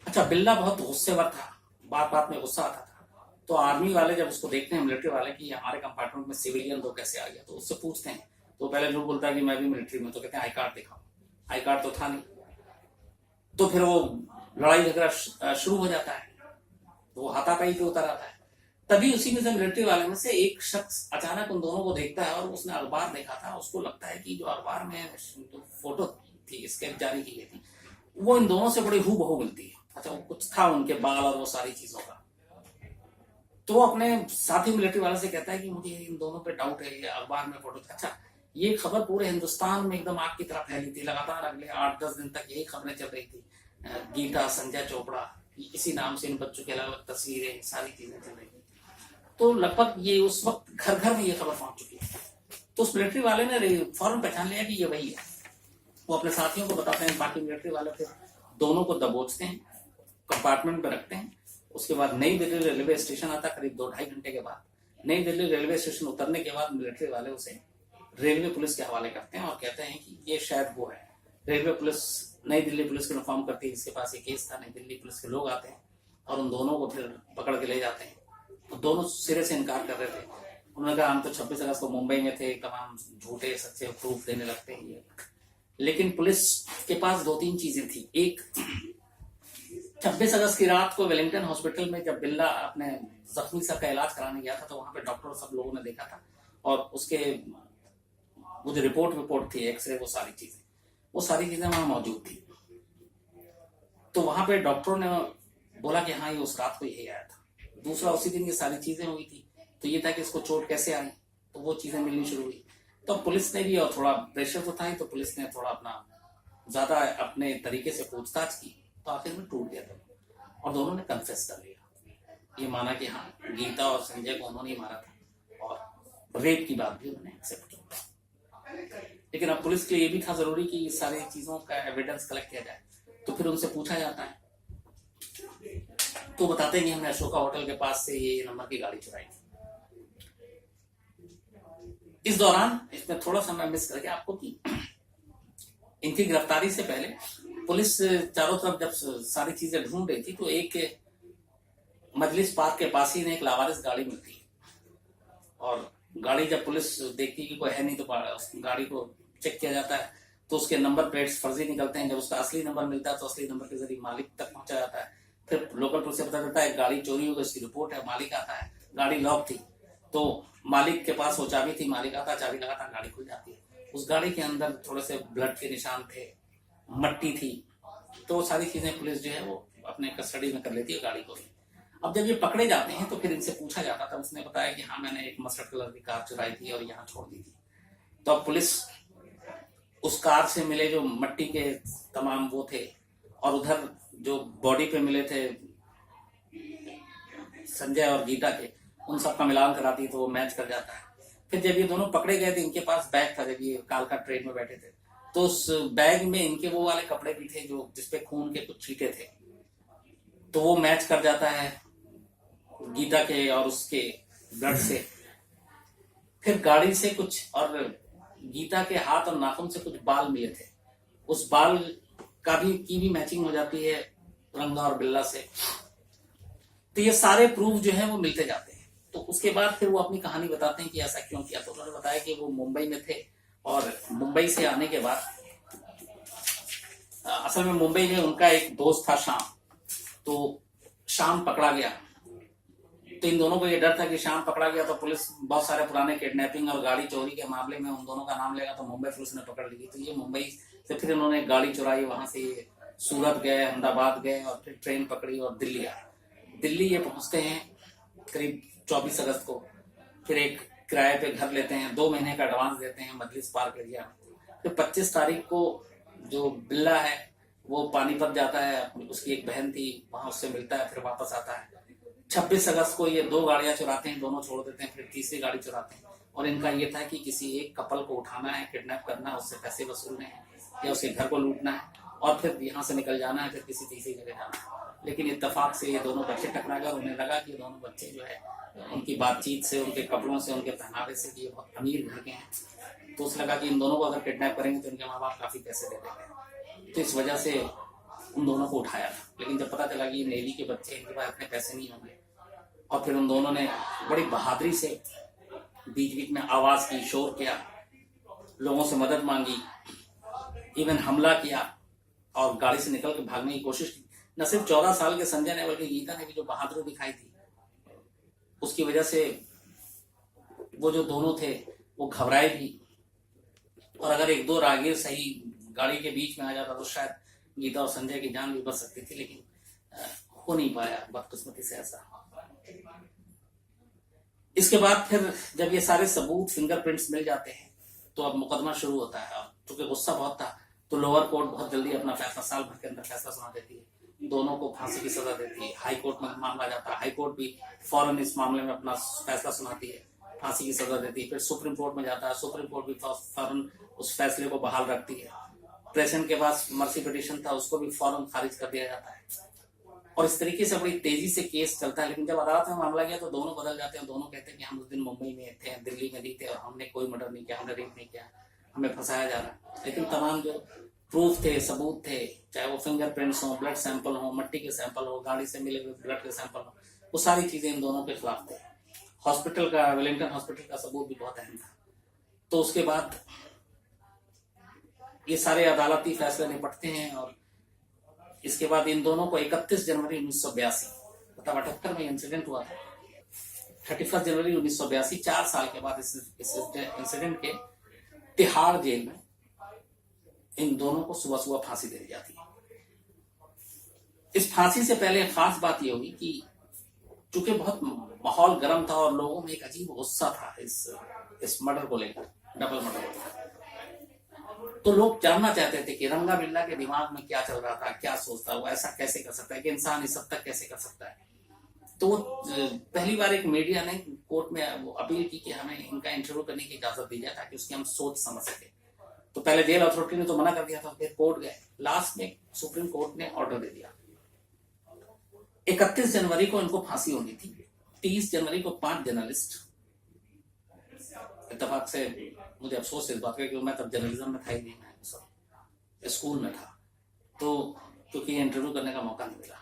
अच्छा, बिल्ला बहुत गुस्सेवर था, बात बात में गुस्सा आता था। तो आर्मी वाले जब उसको देखते हैं, मिलिट्री वाले, कि हमारे कंपार्टमेंट में सिविलियन लोग कैसे आ गया, तो उससे पूछते हैं। तो पहले जो बोलता है कि मैं भी मिलिट्री में, तो कहते हैं आई कार्ड दिखाओ। आई कार्ड तो था नहीं। तो फिर वो लड़ाई झगड़ा शुरू हो जाता है, तो वो हाथापाई पे उतर आता है। तभी उसी में से मिलिट्री वाले में से एक शख्स अचानक उन दोनों को देखता है और उसने अखबार देखा था। उसको लगता है कि जो अखबार में फोटो थी, स्केच जारी की गई थी, वो इन दोनों से बड़ी हूबहू मिलती है। अच्छा, वो कुछ था उनके बाल और वो सारी चीजों का। तो वो अपने साथी मिलिट्री वाले से कहता है कि मुझे इन दोनों पे डाउट है, ये अखबार में फोटो। अच्छा, ये खबर पूरे हिंदुस्तान में एकदम आग की तरह फैली थी। लगातार अगले 8-10 दिन तक यही खबरें चल रही थी। गीता, संजय चोपड़ा, इसी नाम से इन बच्चों की अलग अलग तस्वीरें, सारी चीजें चल रही थी। तो लगभग ये उस वक्त घर घर में ये खबर पहुंच चुकी है। तो उस मिलिट्री वाले ने फौरन पहचान लिया कि ये वही है। वो अपने साथियों को बताते हैं, बाकी मिलिट्री वाले फिर दोनों को दबोचते हैं, कंपार्टमेंट में रखते हैं। उसके बाद नई दिल्ली रेलवे स्टेशन आता, करीब 2-2.5 घंटे के बाद। नई दिल्ली रेलवे स्टेशन उतरने के बाद मिलिट्री वाले उसे रेलवे पुलिस के हवाले करते हैं और कहते हैं कि ये शायद वो है। रेलवे पुलिस नई दिल्ली पुलिस को इन्फॉर्म करती है इसके पास ये केस था। नई दिल्ली पुलिस के लोग आते हैं और उन दोनों को फिर पकड़ के ले जाते हैं। तो दोनों सिरे से इनकार कर रहे थे। उन्होंने कहा हम तो 26 अगस्त को मुंबई में थे, तमाम झूठे सच्चे प्रूफ देने लगते हैं ये। लेकिन पुलिस के पास 2-3 चीजें थी। एक, 26 अगस्त की रात को वेलिंगटन हॉस्पिटल में जब बिल्ला अपने जख्मी सर का इलाज कराने गया था तो वहां पे डॉक्टर सब लोगों ने देखा था और उसके वो जो रिपोर्ट थी, एक्सरे, वो सारी चीजें वहां मौजूद थी। तो वहां पे डॉक्टरों ने बोला कि हाँ ये उस रात को यही आया था। दूसरा, उसी दिन ये सारी चीजें हुई थी, तो ये था कि इसको चोट कैसे आई, तो वो चीजें मिलनी शुरू हुई। तो पुलिस ने भी, और थोड़ा प्रेशर तो था ही, तो पुलिस ने थोड़ा अपना ज्यादा अपने तरीके से पूछताछ की, तो आखिर में टूट गया था और दोनों ने कन्फेस कर लिया। ये माना कि हाँ गीता और संजय को उन्होंने ही मारा था और रेप की बात भी उन्होंने एक्सेप्ट की। लेकिन अब पुलिस के लिए ये भी था जरूरी कि सारी चीजों का एविडेंस कलेक्ट किया जाए। तो फिर उनसे पूछा जाता है, तो बताते हैं कि हमने अशोका होटल के पास से ये नंबर की गाड़ी चुराई थी। इस दौरान इसमें थोड़ा सा मैं मिस करके आपको कि इनकी गिरफ्तारी से पहले पुलिस चारों तरफ जब सारी चीजें ढूंढ रही थी तो एक मजलिस पार्क के पास ही एक लावारिस गाड़ी मिलती है और गाड़ी जब पुलिस देखती कि कोई है नहीं तो गाड़ी को चेक किया जाता है तो उसके नंबर प्लेट्स फर्जी निकलते हैं। जब उसका असली नंबर मिलता है तो असली नंबर के जरिए मालिक तक पहुंचा जाता है। फिर लोकल पुलिस से पता चलता है गाड़ी चोरी हो गई, इसकी रिपोर्ट है, मालिक आता है, गाड़ी लॉक थी, तो मालिक के पास वो चाबी थी, मालिक आता, चाबी लगाता, गाड़ी खुल जाती है। उस गाड़ी के अंदर थोड़े से ब्लड के निशान थे, मट्टी थी, तो सारी चीजें पुलिस जो है वो अपने कस्टडी में कर लेती है गाड़ी को। अब जब ये पकड़े जाते हैं तो फिर इनसे पूछा जाता था, उसने बताया कि हाँ मैंने एक मस्टर्ड कलर की कार चुराई थी और यहाँ छोड़ दी थी। तो अब पुलिस उस कार से मिले जो मट्टी के तमाम वो थे और उधर जो बॉडी पे मिले थे संजय और गीता के, उन सबका मिलान कराती तो वो मैच कर जाता है। फिर जब ये दोनों पकड़े गए थे, इनके पास बैग था, जब ये कालका ट्रेन में बैठे थे तो उस बैग में इनके वो वाले कपड़े भी थे जो जिसपे खून के कुछ छींटे थे, तो वो मैच कर जाता है गीता के और उसके ब्लड से, फिर गाड़ी से कुछ और गीता के हाथ और नाखून से कुछ बाल मिले थे, उस बाल का भी की भी मैचिंग हो जाती है रंगा और बिल्ला से। तो ये सारे प्रूफ जो है वो मिलते जाते हैं। तो उसके बाद फिर वो अपनी कहानी बताते हैं कि ऐसा क्यों किया। तो उन्होंने बताया कि वो मुंबई में थे और मुंबई से आने के बाद असल में मुंबई में उनका एक दोस्त था श्याम, तो श्याम पकड़ा गया। तो इन दोनों को ये डर था कि श्याम पकड़ा गया तो पुलिस बहुत सारे पुराने किडनैपिंग और गाड़ी चोरी के मामले में उन दोनों का नाम लेगा, तो मुंबई पुलिस ने पकड़ ली। तो ये मुंबई से फिर इन्होंने गाड़ी चुराई, वहां से सूरत गए, अहमदाबाद गए और फिर ट्रेन पकड़ी और दिल्ली आए। दिल्ली ये पहुंचते हैं करीब 24 अगस्त को। फिर एक किराए पे घर लेते हैं, 2 महीने का एडवांस देते हैं मजलिस पार्क एरिया में। फिर 25 तारीख को जो बिल्ला है वो पानीपत जाता है, उसकी एक बहन थी वहां उससे मिलता है, फिर वापस आता है। 26 अगस्त को ये 2 गाड़ियां चुराते हैं, दोनों छोड़ देते हैं, फिर तीसरी गाड़ी चुराते हैं। और इनका ये था कि किसी एक कपल को उठाना है, किडनैप करना है, उससे पैसे वसूलने हैं या उसके घर को लूटना है और फिर यहाँ से निकल जाना है, फिर किसी तीसरी जगह जाना है। लेकिन इत्तेफाक से ये दोनों बच्चे टकरा गए। उन्हें लगा कि दोनों बच्चे जो है उनकी बातचीत से, उनके कपड़ों से, उनके पहनावे से कि ये बहुत अमीर घर के हैं। तो उसे लगा कि इन दोनों को अगर किडनैप करेंगे तो इनके माँ बाप काफी पैसे दे देंगे। तो इस वजह से उन दोनों को उठाया था। लेकिन जब पता चला कि ये नेवी के बच्चे, इनके पास इतने पैसे नहीं होंगे, और फिर उन दोनों ने बड़ी बहादुरी से बीच बीच में आवाज की, शोर किया, लोगों से मदद मांगी, इवन हमला किया और गाड़ी से निकल के भागने की कोशिश की। न सिर्फ 14 साल के संजय ने बल्कि गीता ने भी जो बहादुरी दिखाई थी, उसकी वजह से वो जो दोनों थे वो घबराए भी। और अगर 1-2 राहगीर सही गाड़ी के बीच में आ जाता तो शायद गीता और संजय की जान भी बच सकती थी, लेकिन हो नहीं पाया बदकिस्मती से ऐसा। इसके बाद फिर जब ये सारे सबूत, फिंगरप्रिंट्स मिल जाते हैं तो अब मुकदमा शुरू होता है। और चूंकि गुस्सा बहुत था तो लोअर कोर्ट बहुत जल्दी अपना फैसला, साल भर के अंदर फैसला सुना देती है, दोनों को फांसी की सजा देती है। हाई कोर्ट में मामला जाता है, हाई कोर्ट भी फौरन इस मामले में अपना फैसला सुनाती है, फांसी की सजा देती है। फिर सुप्रीम कोर्ट में जाता है, सुप्रीम कोर्ट भी फौरन उस फैसले को बहाल रखती है। प्रेसिडेंट के पास मर्सी पिटीशन था, उसको भी फौरन खारिज कर दिया जाता है। और इस तरीके से बड़ी तेजी से केस चलता है। लेकिन जब अदालत में मामला गया तो दोनों बदल जाते हैं। दोनों कहते हैं कि हम उस दिन मुंबई में थे, दिल्ली में नहीं थे और हमने कोई मर्डर नहीं किया, हमने रेप नहीं किया, हमें फंसाया जा रहा है। लेकिन तमाम जो प्रूफ थे, सबूत थे, चाहे वो फिंगरप्रिंट्स हो, ब्लड सैंपल हो, मिट्टी के सैंपल हो, गाड़ी से मिले हुए ब्लड के सैंपल हो, वो सारी चीजें इन दोनों के खिलाफ थे। हॉस्पिटल का, वेलिंगटन हॉस्पिटल का सबूत भी बहुत अहम था। तो उसके बाद ये सारे अदालती फैसले निपटते हैं और इसके बाद इन दोनों को 31 जनवरी 1982, मतलब 78 में इंसिडेंट हुआ था, 31 जनवरी 1982, 4 साल के बाद इस इंसिडेंट के तिहाड़ जेल में इन दोनों को सुबह सुबह फांसी दे दी जाती है। इस फांसी से पहले खास बात यह होगी कि चूंकि बहुत माहौल गर्म था और लोगों में एक अजीब गुस्सा था इस मर्डर को लेकर, डबल मर्डर को लेकर, तो लोग जानना चाहते थे कि रंगा बिल्ला के दिमाग में क्या चल रहा था, क्या सोचता, वो ऐसा कैसे कर सकता है, कि इंसान इस हद तक कैसे कर सकता है। तो पहली बार एक मीडिया ने कोर्ट में अपील की कि हमें इनका इंटरव्यू करने की इजाजत दी जाए ताकि उसकी हम सोच समझ सके। तो पहले जेल अथॉरिटी ने तो मना कर दिया था, फिर कोर्ट गए, लास्ट में सुप्रीम कोर्ट ने ऑर्डर दे दिया। 31 जनवरी को इनको फांसी होनी थी। 30 जनवरी को 5 जर्नलिस्ट, इत्तेफाक से मुझे अफसोस है इस बात का कि मैं तब जर्नलिज्म में था ही नहीं, मैं सब स्कूल में था, तो क्योंकि इंटरव्यू करने का मौका नहीं मिला।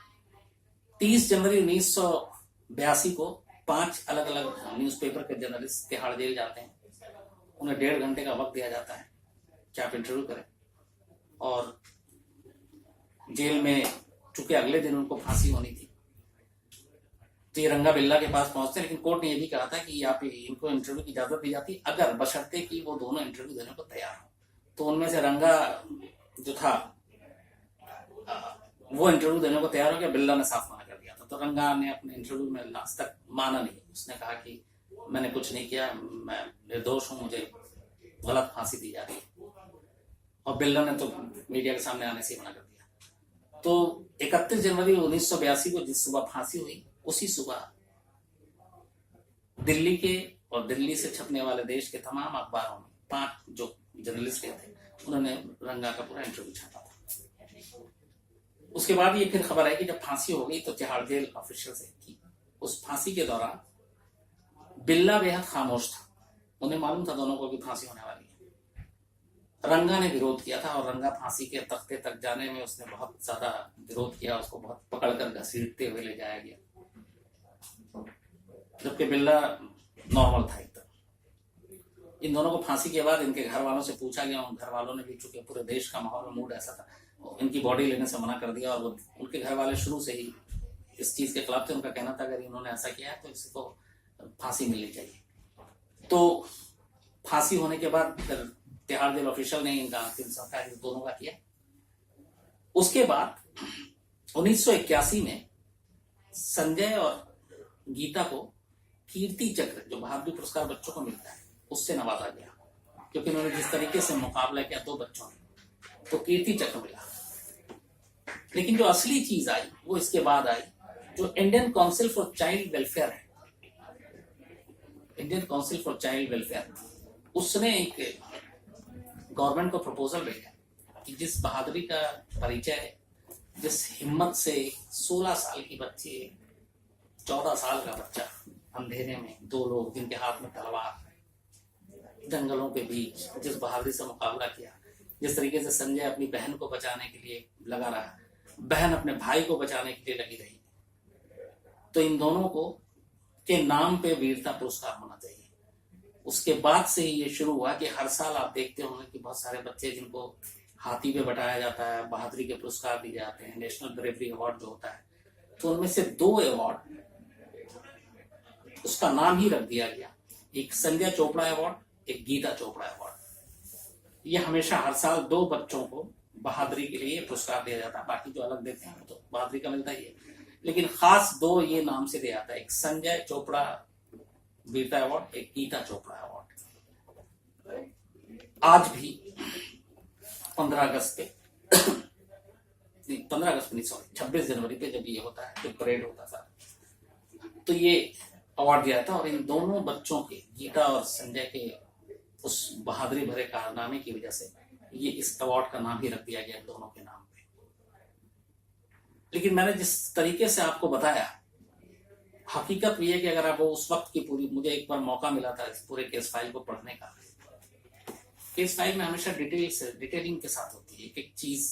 30 जनवरी 1982 को 5 अलग अलग न्यूज़पेपर के जर्नलिस्ट तिहाड़ जेल जाते हैं। उन्हें 1.5 घंटे का वक्त दिया जाता है कि आप इंटरव्यू करें। और जेल में चूंकि अगले दिन उनको फांसी होनी थी तो ये रंगा बिल्ला के पास पहुंचते, लेकिन कोर्ट ने यह भी कहा था कि आप इनको इंटरव्यू की इजाजत दी जाती अगर बशर्ते कि वो दोनों इंटरव्यू देने को तैयार हो। तो उनमें से रंगा जो था वो इंटरव्यू देने को तैयार हो गया, बिल्ला ने साफ मना कर दिया था। तो रंगा ने अपने इंटरव्यू में लास्ट तक माना नहीं, उसने कहा कि मैंने कुछ नहीं किया, मैं निर्दोष हूं, मुझे गलत फांसी दी जा रही है। और बिल्ला ने तो मीडिया के सामने आने से मना कर दिया। तो 31 जनवरी 1982 को जिस सुबह फांसी हुई, उसी सुबह दिल्ली के और दिल्ली से छपने वाले देश के तमाम अखबारों में 5 जो जर्नलिस्ट थे उन्होंने रंगा का पूरा इंटरव्यू छापा था। उसके बाद ये फिर खबर आई कि जब फांसी हो गई तो तिहाड़ जेल ऑफिशियल से की उस फांसी के दौरान बिल्ला बेहद खामोश था। उन्हें मालूम था दोनों को भी फांसी होने वाली है। रंगा ने विरोध किया था और रंगा फांसी के तख्ते तक जाने में उसने बहुत ज्यादा विरोध किया, उसको बहुत पकड़कर घसीटते हुए ले जाया गया, जबकि बिल्ला नॉर्मल था एकदम। इन दोनों को फांसी के बाद इनके घर वालों से पूछा गया, उन घर वालों ने भी, चूंकि पूरे देश का माहौल मूड ऐसा था, इनकी बॉडी लेने से मना कर दिया। और वो उनके घर वाले शुरू से ही इस चीज के खिलाफ थे। उनका कहना था अगर इन्होंने ऐसा किया है तो इसको फांसी मिलनी चाहिए। तो फांसी होने के बाद तिहाड़ जेल ऑफिशियल ने इनका अंतिम संस्कार दोनों का किया। उसके बाद 1981 में संजय और गीता को कीर्ति चक्र, जो बहादुरी पुरस्कार बच्चों को मिलता है, उससे नवाजा गया, क्योंकि उन्होंने जिस तरीके से मुकाबला किया 2 बच्चों ने, तो कीर्ति चक्र मिला। लेकिन जो असली चीज आई वो इसके बाद आई, जो Indian Council for Child Welfare है, Indian Council for Child Welfare, उसने एक गवर्नमेंट को प्रपोजल भेजा कि जिस बहादुरी का परिचय, जिस हिम्मत से 16 साल की बच्ची, 14 साल का बच्चा अंधेरे में, 2 लोग जिनके हाथ में तलवार, जंगलों के बीच जिस बहादुरी से मुकाबला किया, जिस तरीके से संजय अपनी बहन को बचाने के लिए लगा रहा, बहन अपने भाई को बचाने के लिए लगी रही, तो इन दोनों को के नाम पे वीरता पुरस्कार होना चाहिए। उसके बाद से ही ये शुरू हुआ कि हर साल आप देखते होंगे कि बहुत सारे बच्चे जिनको हाथी पे बैठाया जाता है, बहादुरी के पुरस्कार दिए जाते हैं, नेशनल ब्रेवरी अवार्ड जो होता है, तो उनमें से 2 अवार्ड उसका नाम ही रख दिया गया, एक संजय चोपड़ा अवार्ड, एक गीता चोपड़ा अवार्ड। ये हमेशा हर साल 2 बच्चों को बहादुरी के लिए पुरस्कार दिया जाता है। बाकी जो अलग देते हैं तो बहादुरी का मिलता ही है, लेकिन खास 2 ये नाम से दिया जाता है, एक संजय चोपड़ा वीरता अवार्ड, एक गीता चोपड़ा अवार्ड। आज भी 15 अगस्त पे 26 जनवरी पे जब ये होता है, जब परेड होता था, तो ये अवार्ड दिया था। और इन दोनों बच्चों के, गीता और संजय के उस बहादुरी भरे कारनामे की वजह से ये इस अवार्ड का नाम ही रख दिया गया दोनों के नाम पे। लेकिन मैंने जिस तरीके से आपको बताया, हकीकत ये है कि अगर आप वो उस वक्त की पूरी, मुझे एक बार मौका मिला था इस पूरे केस फाइल को पढ़ने का। केस फाइल में हमेशा डिटेलिंग के साथ होती है एक एक चीज।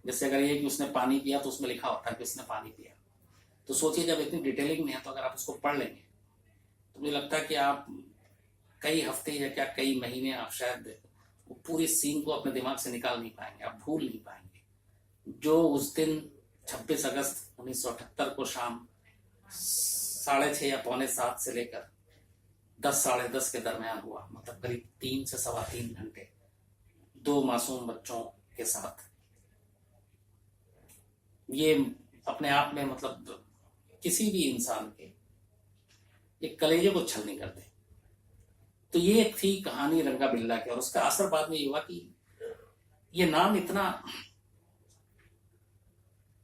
जैसे अगर ये कि उसने पानी पिया तो उसमें लिखा होता है कि उसने पानी पिया, तो सोचिए जब इतनी डिटेलिंग में है तो अगर आप उसको पढ़ लेंगे तो मुझे लगता है कि आप कई हफ्ते या क्या कई महीने आप शायद वो पूरी सीन को अपने दिमाग से निकाल नहीं पाएंगे, आप भूल नहीं पाएंगे। जो उस दिन 26 अगस्त 1978 को शाम 6:30 या 6:45 से लेकर 10 साढ़े 10 के दरमियान हुआ, मतलब करीब 3 से सवा 3 घंटे 2 मासूम बच्चों के साथ, ये अपने आप में मतलब किसी भी इंसान के एक कलेजे को छलनी कर दे। तो ये थी कहानी रंगा बिल्ला की, और उसका असर बाद में ये हुआ कि ये नाम इतना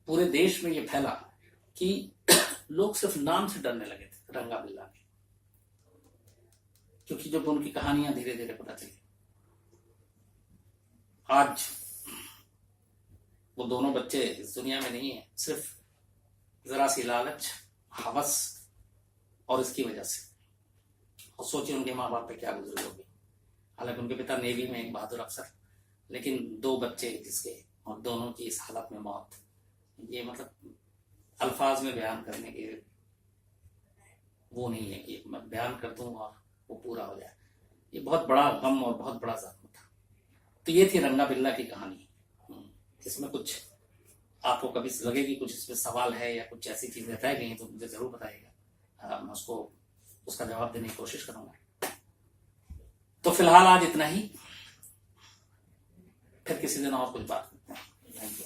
पूरे देश में ये फैला कि लोग सिर्फ नाम से डरने लगे थे रंगा बिल्ला के, क्योंकि जब उनकी कहानियां धीरे धीरे पता चली। आज वो दोनों बच्चे इस दुनिया में नहीं है, सिर्फ जरा सी लालच, हवस और इसकी वजह से। और सोचिए उनके माँ बाप पे क्या गुजरी होगी। हालांकि उनके पिता नेवी में एक बहादुर अफसर, लेकिन 2 बच्चे जिसके, और दोनों की इस हालत में मौत, ये मतलब अल्फाज में बयान करने के वो नहीं है कि मैं बयान कर दूं और वो पूरा हो जाए। ये बहुत बड़ा गम और बहुत बड़ा जख्म था। तो ये थी रंगा बिल्ला की कहानी। इसमें कुछ आपको कभी लगेगी कुछ इसमें सवाल है या कुछ ऐसी चीजें रह गई तो मुझे जरूर बताइएगा, मैं उसका जवाब देने की कोशिश करूंगा। तो फिलहाल आज इतना ही, फिर किसी दिन और कुछ बात करते हैं। Thank you.